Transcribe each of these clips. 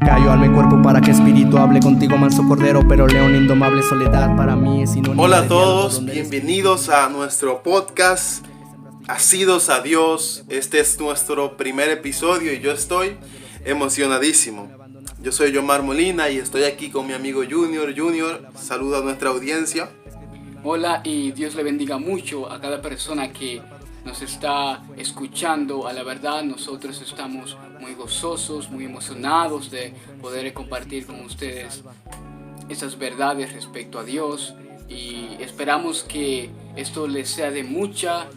Callo alma y cuerpo para que espíritu hable contigo, manso cordero, pero león indomable. Soledad para mí es sinónimo. Hola a todos, bienvenidos a nuestro podcast Asidos a Dios. Este es nuestro primer episodio y yo estoy emocionadísimo. Yo soy Yomar Molina y estoy aquí con mi amigo Junior. Junior, saluda a nuestra audiencia. Hola y Dios le bendiga mucho a cada persona que nos está escuchando. A la verdad, nosotros estamos muy gozosos, muy emocionados de poder compartir con ustedes esas verdades respecto a Dios y esperamos que esto les sea de mucha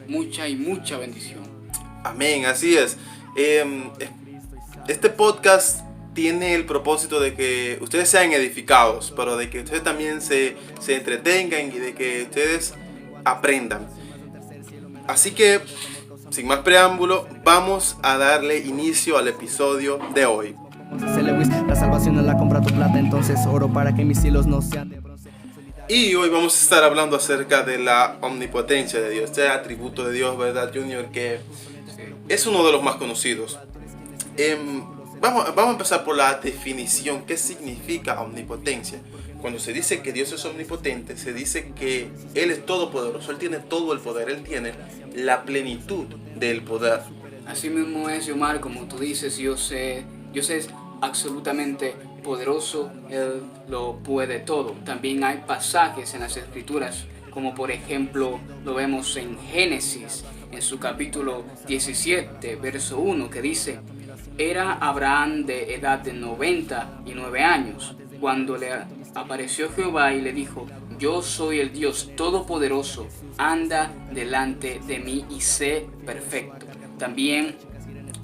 bendición. Amén, así es. Este podcast tiene el propósito de que ustedes sean edificados, pero de que ustedes también se entretengan y de que ustedes aprendan. Así que, sin más preámbulo, vamos a darle inicio al episodio de hoy. La salvación no la compra tu plata, entonces oro para que mis hilos no sean de bronce. Y hoy vamos a estar hablando acerca de la omnipotencia de Dios, este atributo de Dios, ¿verdad, Junior? Que es uno de los más conocidos. Vamos a empezar por la definición. ¿Qué significa omnipotencia? Cuando se dice que Dios es omnipotente, se dice que Él es todopoderoso, Él tiene todo el poder, Él tiene la plenitud del poder. Así mismo es, Omar, como tú dices, Dios es absolutamente poderoso, Él lo puede todo. También hay pasajes en las Escrituras, como por ejemplo lo vemos en Génesis, en su capítulo 17, verso 1, que dice: era Abraham de edad de 99 años, cuando le apareció Jehová y le dijo: yo soy el Dios Todopoderoso, anda delante de mí y sé perfecto. También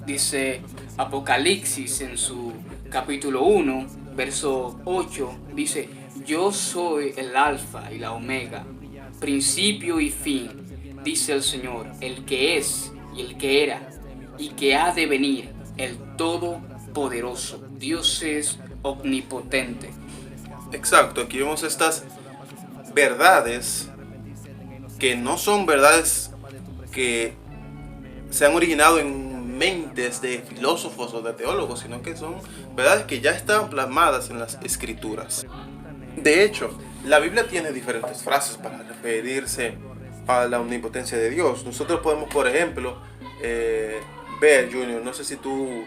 dice Apocalipsis en su capítulo 1, verso 8, dice: yo soy el alfa y la omega, principio y fin, dice el Señor, el que es y el que era y que ha de venir, el Todopoderoso. Dios es omnipotente. Exacto, aquí vemos estas verdades que no son verdades que se han originado en mentes de filósofos o de teólogos, sino que son verdades que ya están plasmadas en las Escrituras. De hecho, la Biblia tiene diferentes frases para referirse a la omnipotencia de Dios. Nosotros podemos, por ejemplo, ver, Junior, no sé si tú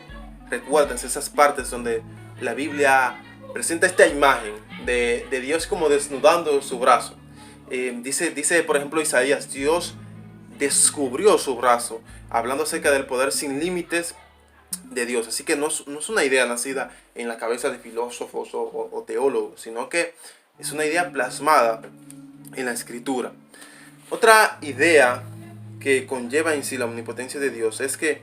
recuerdas esas partes donde la Biblia presenta esta imagen de Dios como desnudando su brazo. Dice, por ejemplo, Isaías: Dios descubrió su brazo, hablando acerca del poder sin límites de Dios. Así que no es una idea nacida en la cabeza de filósofos o teólogos, sino que es una idea plasmada en la Escritura. Otra idea que conlleva en sí la omnipotencia de Dios es que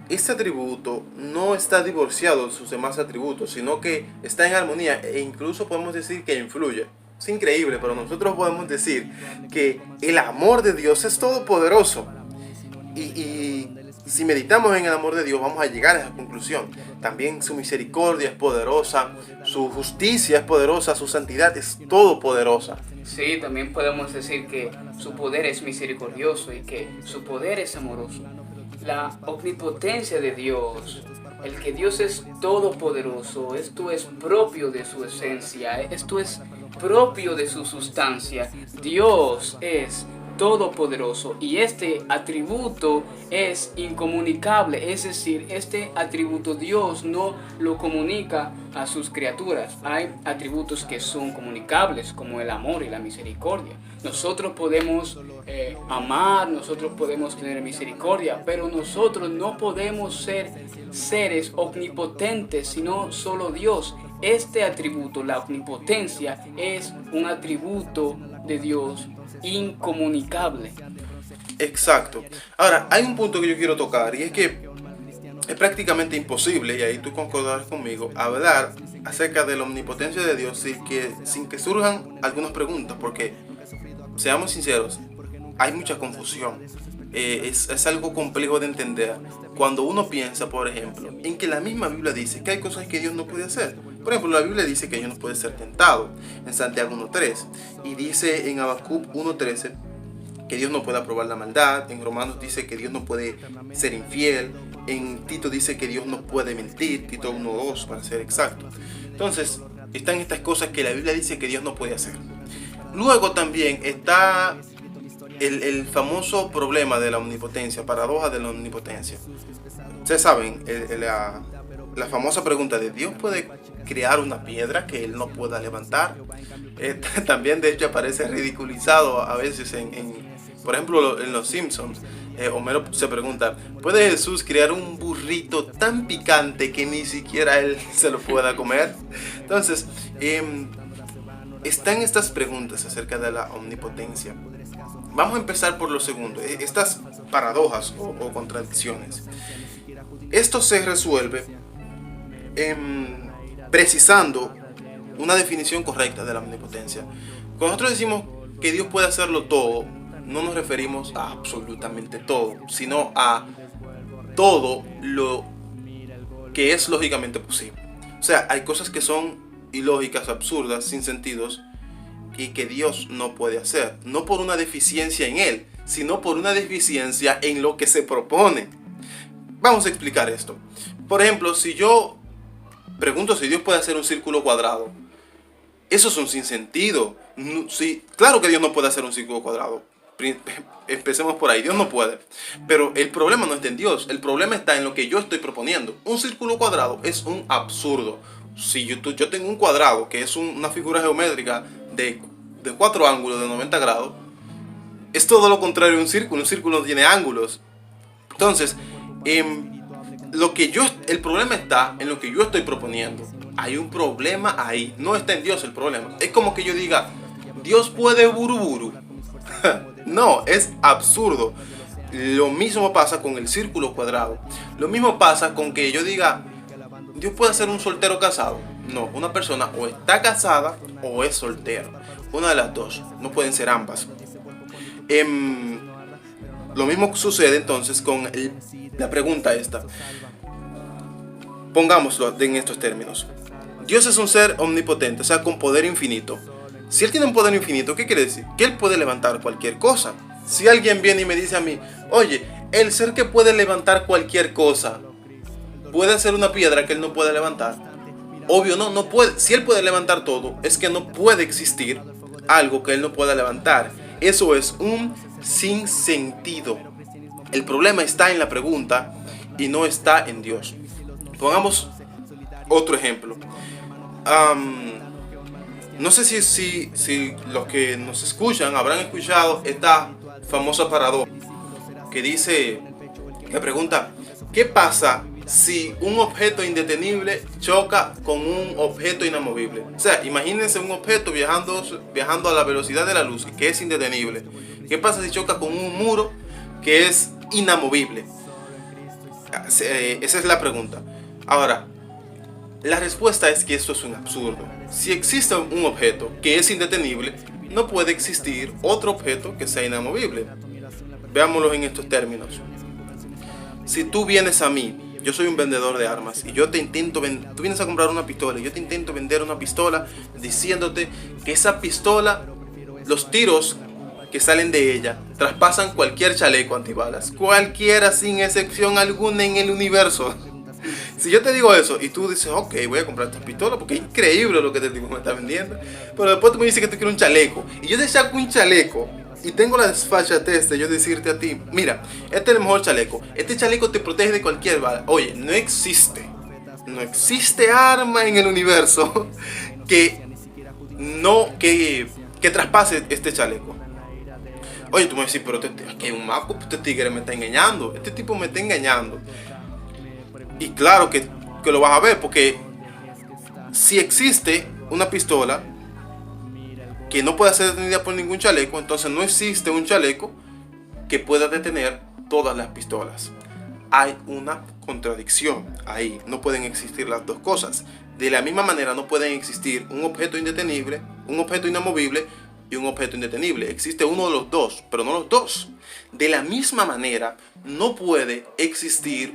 este atributo no está divorciado de sus demás atributos, sino que está en armonía e incluso podemos decir que influye. Es increíble, pero nosotros podemos decir que el amor de Dios es todopoderoso. Y si meditamos en el amor de Dios, vamos a llegar a esa conclusión. También su misericordia es poderosa, su justicia es poderosa, su santidad es todopoderosa. Sí, también podemos decir que su poder es misericordioso y que su poder es amoroso. La omnipotencia de Dios, el que Dios es todopoderoso, esto es propio de su esencia, esto es propio de su sustancia. Dios es todopoderoso y este atributo es incomunicable, es decir, este atributo Dios no lo comunica a sus criaturas. Hay atributos que son comunicables, como el amor y la misericordia. Nosotros podemos amar, nosotros podemos tener misericordia, pero nosotros no podemos ser seres omnipotentes, sino solo Dios. Este atributo, la omnipotencia, es un atributo de Dios incomunicable. Exacto. Ahora, hay un punto que yo quiero tocar y es que es prácticamente imposible, y ahí tú concordarás conmigo, hablar acerca de la omnipotencia de Dios sin que surjan algunas preguntas, porque, seamos sinceros, hay mucha confusión. Es algo complejo de entender cuando uno piensa, por ejemplo, en que la misma Biblia dice que hay cosas que Dios no puede hacer. Por ejemplo, la Biblia dice que Dios no puede ser tentado en Santiago 1.3 y dice en Habacuc 1.13 que Dios no puede aprobar la maldad. En Romanos dice que Dios no puede ser infiel. En Tito dice que Dios no puede mentir. Tito 1:2 para ser exacto. Entonces, están estas cosas que la Biblia dice que Dios no puede hacer. Luego también está el famoso problema de la omnipotencia, paradoja de la omnipotencia. Ustedes saben, la famosa pregunta de ¿Dios puede crear una piedra que Él no pueda levantar? También de hecho aparece ridiculizado a veces por ejemplo en Los Simpsons. Homero se pregunta, ¿puede Jesús crear un burrito tan picante que ni siquiera Él se lo pueda comer? Entonces, están estas preguntas acerca de la omnipotencia. Vamos a empezar por lo segundo, estas paradojas o contradicciones. Esto se resuelve precisando una definición correcta de la omnipotencia. Cuando nosotros decimos que Dios puede hacerlo todo, no nos referimos a absolutamente todo, sino a todo lo que es lógicamente posible. O sea, hay cosas que son ilógicas, absurdas, sin sentidos, y que Dios no puede hacer. No por una deficiencia en Él, sino por una deficiencia en lo que se propone. Vamos a explicar esto. Por ejemplo, si yo pregunto si Dios puede hacer un círculo cuadrado, eso es un sinsentido. Sí, claro que Dios no puede hacer un círculo cuadrado. Empecemos por ahí, Dios no puede. Pero el problema no está en Dios, el problema está en lo que yo estoy proponiendo. Un círculo cuadrado es un absurdo. Si yo tengo un cuadrado que es una figura geométrica de 4 ángulos de 90 grados, es todo lo contrario a un círculo no tiene ángulos. Entonces, el problema está en lo que yo estoy proponiendo. Hay un problema ahí, no está en Dios el problema. Es como que yo diga, Dios puede buruburu. No, es absurdo. Lo mismo pasa con el círculo cuadrado. Lo mismo pasa con que yo diga, Dios puede ser un soltero casado. No, una persona o está casada o es soltero. Una de las dos, no pueden ser ambas. Lo mismo sucede entonces con la pregunta esta. Pongámoslo en estos términos. Dios es un ser omnipotente, o sea, con poder infinito. Si Él tiene un poder infinito, ¿qué quiere decir? Que Él puede levantar cualquier cosa. Si alguien viene y me dice a mí, oye, el ser que puede levantar cualquier cosa, ¿puede ser una piedra que Él no puede levantar? Obvio, no puede. Si Él puede levantar todo, es que no puede existir algo que Él no pueda levantar. Eso es un sinsentido. El problema está en la pregunta y no está en Dios. Pongamos otro ejemplo. No sé si los que nos escuchan habrán escuchado esta famosa paradoja que pregunta, ¿qué pasa si un objeto indetenible choca con un objeto inamovible? O sea, imagínense un objeto viajando a la velocidad de la luz, que es indetenible. ¿Qué pasa si choca con un muro que es inamovible? Esa es la pregunta. Ahora, la respuesta es que esto es un absurdo. Si existe un objeto que es indetenible, no puede existir otro objeto que sea inamovible. Veámoslo en estos términos. Si tú vienes a mí, yo soy un vendedor de armas y tú vienes a comprar una pistola y yo te intento vender una pistola diciéndote que esa pistola, los tiros que salen de ella traspasan cualquier chaleco antibalas, cualquiera sin excepción alguna en el universo. Si yo te digo eso y tú dices, ok, voy a comprar esta pistola porque es increíble lo que este tipo me está vendiendo, pero después tú me dices que te quiero un chaleco y yo te saco un chaleco y tengo la desfachatez de yo decirte a ti, mira, este es el mejor chaleco, este chaleco te protege de cualquier bala. Oye, no existe arma en el universo que traspase este chaleco. Oye, tú me decís, pero aquí hay un maco, este tigre me está engañando, este tipo me está engañando. Y claro que lo vas a ver, porque si existe una pistola que no puede ser detenida por ningún chaleco, entonces no existe un chaleco que pueda detener todas las pistolas. Hay una contradicción ahí, no pueden existir las dos cosas. De la misma manera no pueden existir un objeto indetenible, un objeto inamovible y un objeto indetenible. Existe uno de los dos, pero no los dos. De la misma manera no puede existir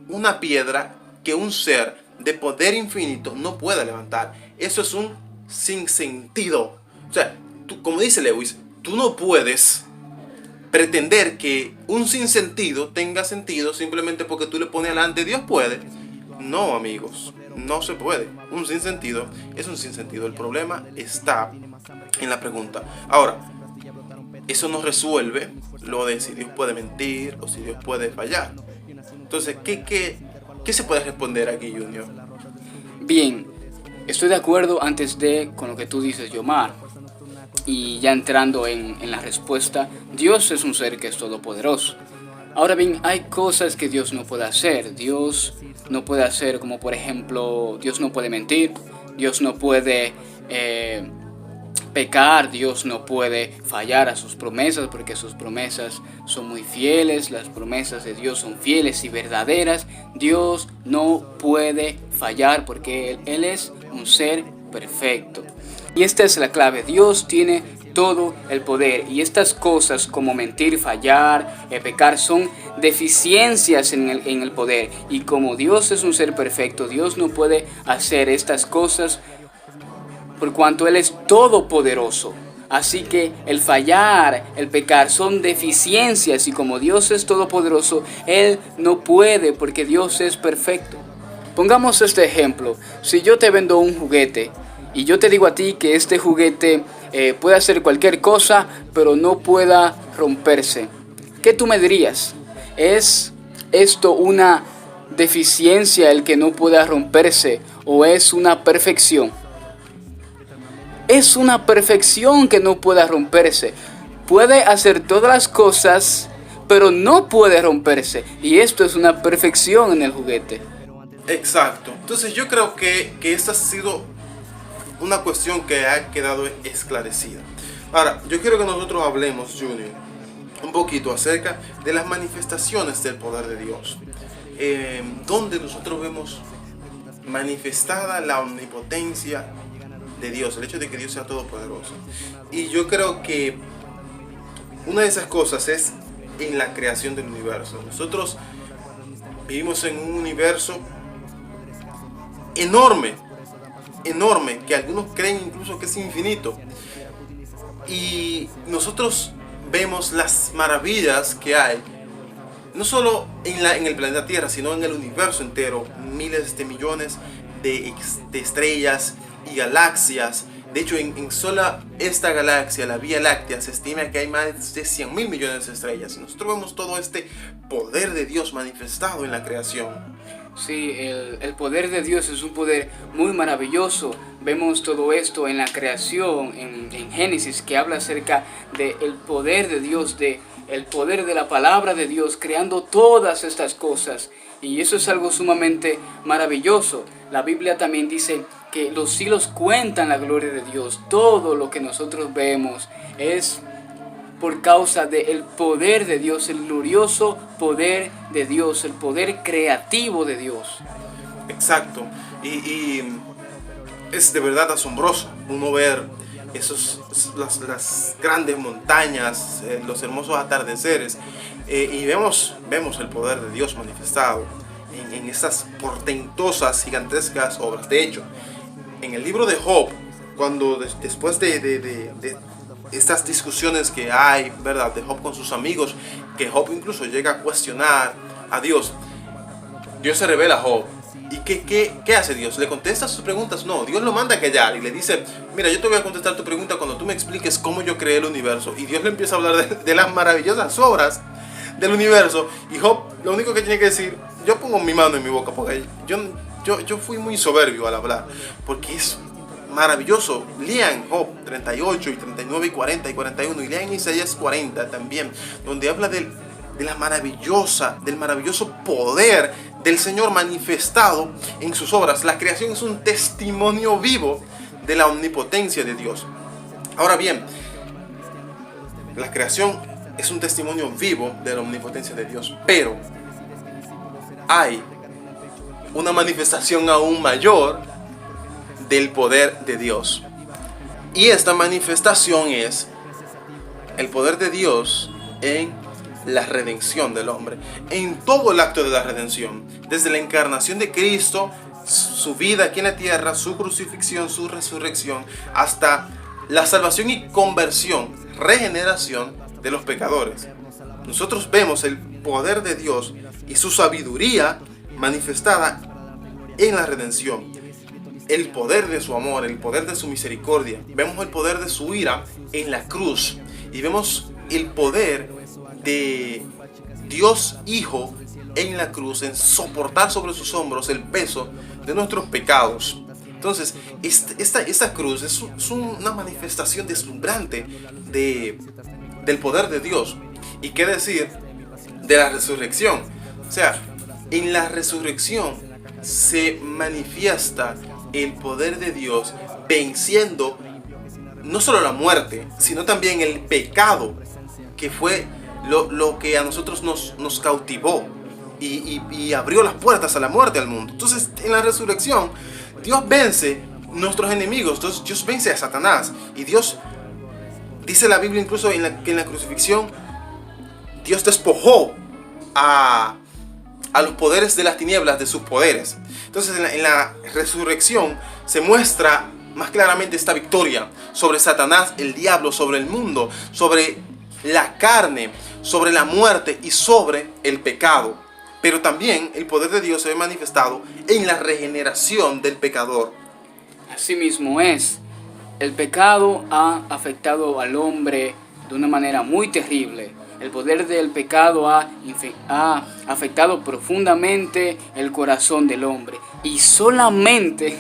una piedra que un ser de poder infinito no pueda levantar. Eso es un sinsentido. O sea, como dice Lewis, tú no puedes pretender que un sinsentido tenga sentido simplemente porque tú le pones adelante Dios puede. No, amigos, no se puede. Un sinsentido es un sinsentido. El problema está en la pregunta. Ahora, eso no resuelve lo de si Dios puede mentir o si Dios puede fallar. Entonces, ¿qué se puede responder aquí, Junior? Bien, estoy de acuerdo con lo que tú dices, Yomar. Y ya entrando en la respuesta, Dios es un ser que es todopoderoso. Ahora bien, hay cosas que Dios no puede hacer. Dios no puede hacer, como por ejemplo, Dios no puede mentir, Dios no puede pecar, Dios no puede fallar a sus promesas, porque sus promesas son muy fieles, las promesas de Dios son fieles y verdaderas. Dios no puede fallar porque Él es un ser perfecto. Y esta es la clave, Dios tiene todo el poder, y estas cosas como mentir, fallar, pecar son deficiencias en el poder, y como Dios es un ser perfecto, Dios no puede hacer estas cosas por cuanto Él es todopoderoso. Así que el fallar, el pecar son deficiencias, y como Dios es todopoderoso, Él no puede porque Dios es perfecto. Pongamos este ejemplo: si yo te vendo un juguete y yo te digo a ti que este juguete puede hacer cualquier cosa, pero no pueda romperse, ¿qué tú me dirías? ¿Es esto una deficiencia el que no pueda romperse o es una perfección? Es una perfección que no pueda romperse. Puede hacer todas las cosas, pero no puede romperse. Y esto es una perfección en el juguete. Exacto. Entonces yo creo que esta ha sido una cuestión que ha quedado esclarecida. Ahora, yo quiero que nosotros hablemos, Junior, un poquito acerca de las manifestaciones del poder de Dios. Donde nosotros vemos manifestada la omnipotencia de Dios, el hecho de que Dios sea todopoderoso. Y yo creo que una de esas cosas es en la creación del universo. Nosotros vivimos en un universo enorme, que algunos creen incluso que es infinito. Y nosotros vemos las maravillas que hay, no solo en el planeta Tierra, sino en el universo entero. Miles de millones de estrellas y galaxias. De hecho, en sola esta galaxia, la Vía Láctea, se estima que hay más de 100.000 millones de estrellas. Y nosotros vemos todo este poder de Dios manifestado en la creación. Sí, el poder de Dios es un poder muy maravilloso. Vemos todo esto en la creación, en Génesis, que habla acerca del poder de Dios, el poder de la palabra de Dios, creando todas estas cosas. Y eso es algo sumamente maravilloso. La Biblia también dice que los cielos cuentan la gloria de Dios. Todo lo que nosotros vemos es por causa del poder de Dios, el glorioso poder de Dios, el poder creativo de Dios. Exacto. Y es de verdad asombroso uno ver las grandes montañas, los hermosos atardeceres, y vemos el poder de Dios manifestado en estas portentosas, gigantescas obras. De hecho, en el libro de Job, cuando después de estas discusiones que hay, ¿verdad?, de Job con sus amigos, que Job incluso llega a cuestionar a Dios, Dios se revela a Job. ¿Y qué hace Dios? ¿Le contesta sus preguntas? No, Dios lo manda a callar y le dice: mira, yo te voy a contestar tu pregunta cuando tú me expliques cómo yo creé el universo. Y Dios le empieza a hablar de las maravillosas obras del universo. Y Job lo único que tiene que decir: yo pongo mi mano en mi boca, porque yo fui muy soberbio al hablar, porque es maravilloso. Lean Job 38 y 39 y 40 y 41, y lean Isaías 40 también, donde habla del maravilloso poder del Señor manifestado en sus obras. La creación es un testimonio vivo de la omnipotencia de Dios. Ahora bien, la creación es un testimonio vivo de la omnipotencia de Dios, pero hay una manifestación aún mayor del poder de Dios. Y esta manifestación es el poder de Dios en la redención del hombre, en todo el acto de la redención, desde la encarnación de Cristo, su vida aquí en la tierra, su crucifixión, su resurrección, hasta la salvación y conversión, regeneración de los pecadores. nosotros vemos el poder de Dios y su sabiduría manifestada en la redención. El poder de su amor, el poder de su misericordia. Vemos el poder de su ira en la cruz. Y vemos el poder de Dios Hijo en la cruz, en soportar sobre sus hombros el peso de nuestros pecados. Entonces, esta cruz es una manifestación deslumbrante del poder de Dios. ¿Y qué decir de la resurrección? O sea, en la resurrección se manifiesta el poder de Dios venciendo no solo la muerte, sino también el pecado, que fue lo que a nosotros nos cautivó y abrió las puertas a la muerte al mundo. Entonces, en la resurrección, Dios vence nuestros enemigos. Entonces, Dios vence a Satanás. Y Dios, dice la Biblia incluso que en la crucifixión, Dios despojó a los poderes de las tinieblas de sus poderes. Entonces, en la resurrección se muestra más claramente esta victoria sobre Satanás, el diablo, sobre el mundo, sobre la carne, sobre la muerte y sobre el pecado. Pero también el poder de Dios se ve manifestado en la regeneración del pecador. Así mismo es. El pecado ha afectado al hombre de una manera muy terrible. El poder del pecado ha afectado profundamente el corazón del hombre. Y solamente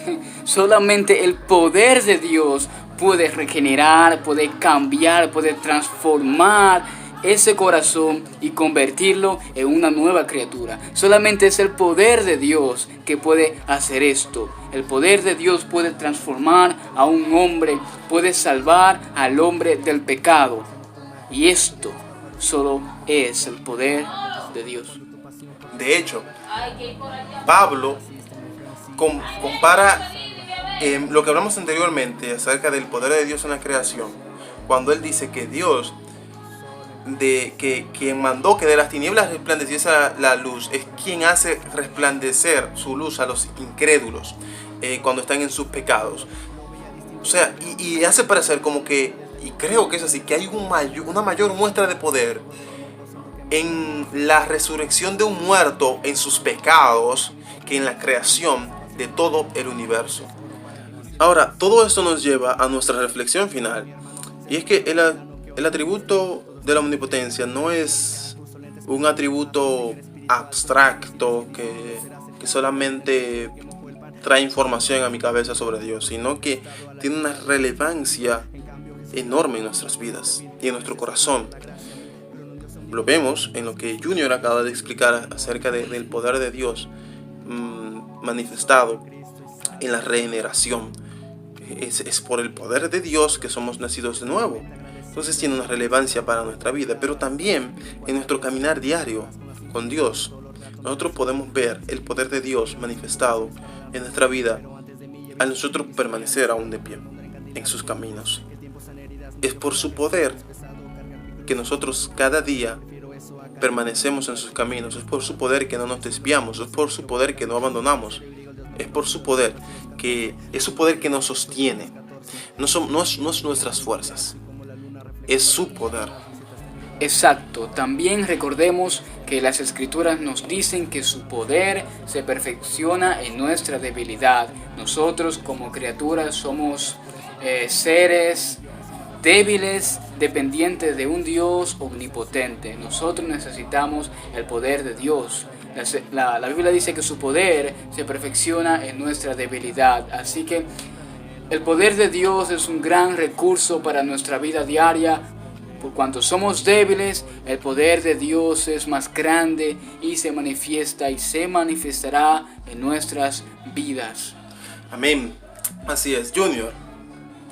el poder de Dios puede regenerar, puede cambiar, puede transformar ese corazón y convertirlo en una nueva criatura. Solamente es el poder de Dios que puede hacer esto. El poder de Dios puede transformar a un hombre, puede salvar al hombre del pecado. Y esto solo es el poder de Dios. De hecho, Pablo compara lo que hablamos anteriormente acerca del poder de Dios en la creación, cuando él dice que Dios, que quien mandó que de las tinieblas resplandeciese la luz, es quien hace resplandecer su luz a los incrédulos cuando están en sus pecados. O sea, y hace parecer como que, y creo que es así, que hay una mayor muestra de poder en la resurrección de un muerto en sus pecados que en la creación de todo el universo. Ahora, todo esto nos lleva a nuestra reflexión final, y es que el atributo de la omnipotencia no es un atributo abstracto que solamente trae información a mi cabeza sobre Dios, sino que tiene una relevancia enorme en nuestras vidas y en nuestro corazón. Lo vemos en lo que Junior acaba de explicar acerca del poder de Dios manifestado en la regeneración. Es por el poder de Dios que somos nacidos de nuevo. Entonces tiene una relevancia para nuestra vida, pero también en nuestro caminar diario con Dios. Nosotros podemos ver el poder de Dios manifestado en nuestra vida al nosotros permanecer aún de pie en sus caminos. Es por su poder que nosotros cada día permanecemos en sus caminos. Es por su poder que no nos desviamos. Es por su poder que no abandonamos. Es por su poder que nos sostiene. No es nuestras fuerzas. Es su poder. Exacto. También recordemos que las Escrituras nos dicen que su poder se perfecciona en nuestra debilidad. Nosotros como criaturas somos seres débiles, dependientes de un Dios omnipotente. Nosotros necesitamos el poder de Dios. La Biblia dice que su poder se perfecciona en nuestra debilidad. Así que el poder de Dios es un gran recurso para nuestra vida diaria. Por cuanto somos débiles, el poder de Dios es más grande y se manifiesta y se manifestará en nuestras vidas. Amén. Así es, Junior.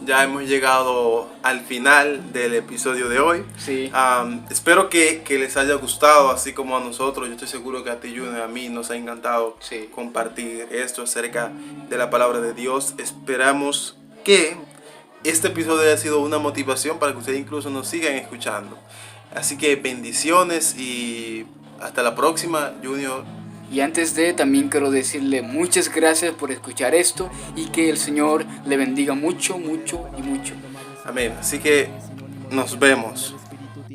Ya hemos llegado al final del episodio de hoy. Sí. Espero que les haya gustado, así como a nosotros. Yo estoy seguro que a ti, Junior, a mí nos ha encantado compartir esto acerca de la palabra de Dios. Esperamos que este episodio haya sido una motivación para que ustedes incluso nos sigan escuchando. Así que bendiciones y hasta la próxima, Junior. Y antes de, también quiero decirle muchas gracias por escuchar esto y que el Señor le bendiga mucho, mucho y mucho. Amén. Así que nos vemos.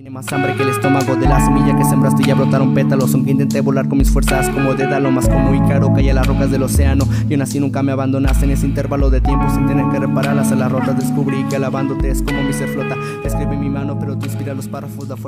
Tiene más hambre que el estómago de la semilla que sembraste y ya brotaron pétalos. Aunque intenté volar con mis fuerzas como Dédalo, más como Ícaro caí a las rocas del océano. Y aún así nunca me abandonaste en ese intervalo de tiempo sin tener que repararlas a las rotas. Descubrí que alabándote es como mi ser flota. Escribí en mi mano pero tú inspiras los párrafos, la fuerza